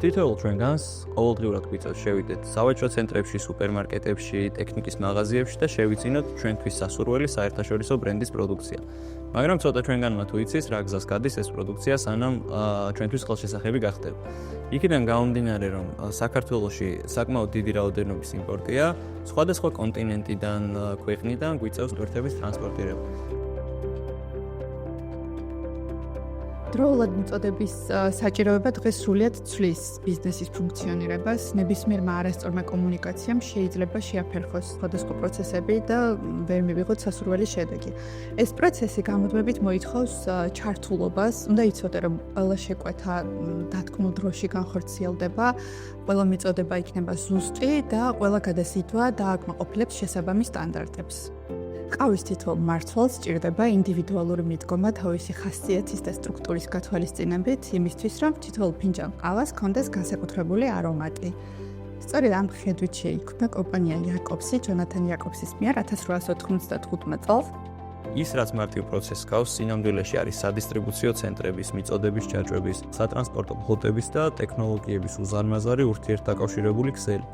თითოეულ ჩვენგანს ყოველდღიურად გვიწევს შევიდეთ სავაჭრო ცენტრებში, სუპერმარკეტებში, ტექნიკის მაღაზიებში და შევიცინოთ ჩვენთვის სასურველი საერთაშორისო ბრენდის პროდუქცია. მაგრამ ცოტა ჩვენგანმა თუ იცის, რა გზას გადის ეს პროდუქცია, სანამ ჩვენთვის ხელშესახები გახდება. იქიდან გამომდინარე, რომ საქართველოში საკმაოდ დიდი რაოდენობის იმპორტია, სხვადასხვა კონტინენტიდან, ქვეყნიდან გვიწევს ტვირთების ტრანსპორტირება. დროულად მიწოდების საჭიროება დღეს სრულიად ცვლის ბიზნესის ფუნქციონირებას. ნებისმიერმა არასწორმა კომუნიკაციამ შეიძლება შეაფერხოს სხვადასხვა პროცესები და ვერ მივიღოთ სასურველი შედეგი. ეს პროცესი გამუდმებით მოითხოვს ჩართულობას. უნდა იცოდე, რომ ყველა შეკვეთა დათქმულ დროში განხორციელდება, ყველა მიწოდება იქნება ზუსტი და ყველა გადასიტვა დააკმაყოფილებს შესაბამის სტანდარტებს. ყავის თითოეულ მმართველს სჭირდება ინდივიდუალური მიდგომა თავისი ხასიათის და სტრუქტურის გათვალისწინებით, იმისთვის, რომ თითოეულ ფინჯან ყავას ჰქონდეს განსაკუთრებული არომატი. სწორედ ამ ხედვით შეიქმნა კომპანია იაკობსი, ჯონათან იაკობსის მიერ 1895 წელს. ის, რაც მარტივ პროცესს გავს, სინამდვილეში არის სადისტრიბუციო ცენტრების, მიწოდების ჩაჭრების, სატრანსპორტო ფლოტების და ტექნოლოგიების უზარმაზარი ურთიერთდაკავშირებული ქსელი.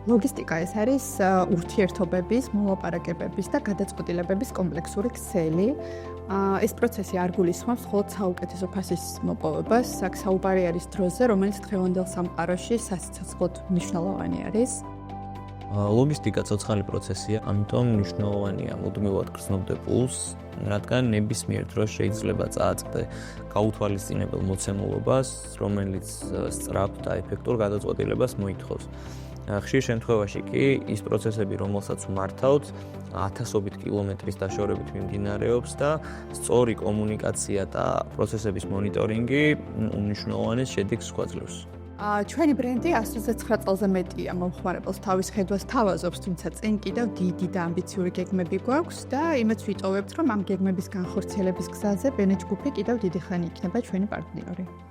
ლოგისტიკა ეს არის ურთიერთობების, მოლაპარაკებების და გადაწყვეტილებების კომპლექსური ქსელი. ეს პროცესი არ გულისხმობს მხოლოდ საუკეთესო ფასის მოპოვებას, აქ საუბარი არის დროზე, რომელიც დღევანდელ სამყაროში სასიცოცხლოდ მნიშვნელოვანი არის. ლოგისტიკა ცოცხალი პროცესია, ამიტომ მნიშვნელოვანია მუდმივად გრძნობდე პულს, რადგან ნებისმიერ დროს შეიძლება წააწყდე გაუთვალისწინებელ მოცემულობას, რომელიც სწრაფ და ეფექტურ გადაწყვეტილებას მოითხოვს. ხშირ შემთხვევაში კი ის პროცესები, რომელსაც ვმართავთ, ათასობით კილომეტრის დაშორებით მიმდინარეობს და სწორი კომუნიკაცია და პროცესების მონიტორინგი უმნიშვნელოვანეს შედეგს გვაძლევს. ჩვენი ბრენდი 129 წელზე მეტია მომხმარებელს თავის ხედვას თავაზობს, თუმცა წინ კიდევ დიდი და ამბიციური გეგმები გვაქვს და იმედს ვიტოვებთ, რომ ამ გეგმების განხორციელების გზაზე ბენეჯ გუფი კიდევ დიდი ხანი იქნება ჩვენი პარტნიორი.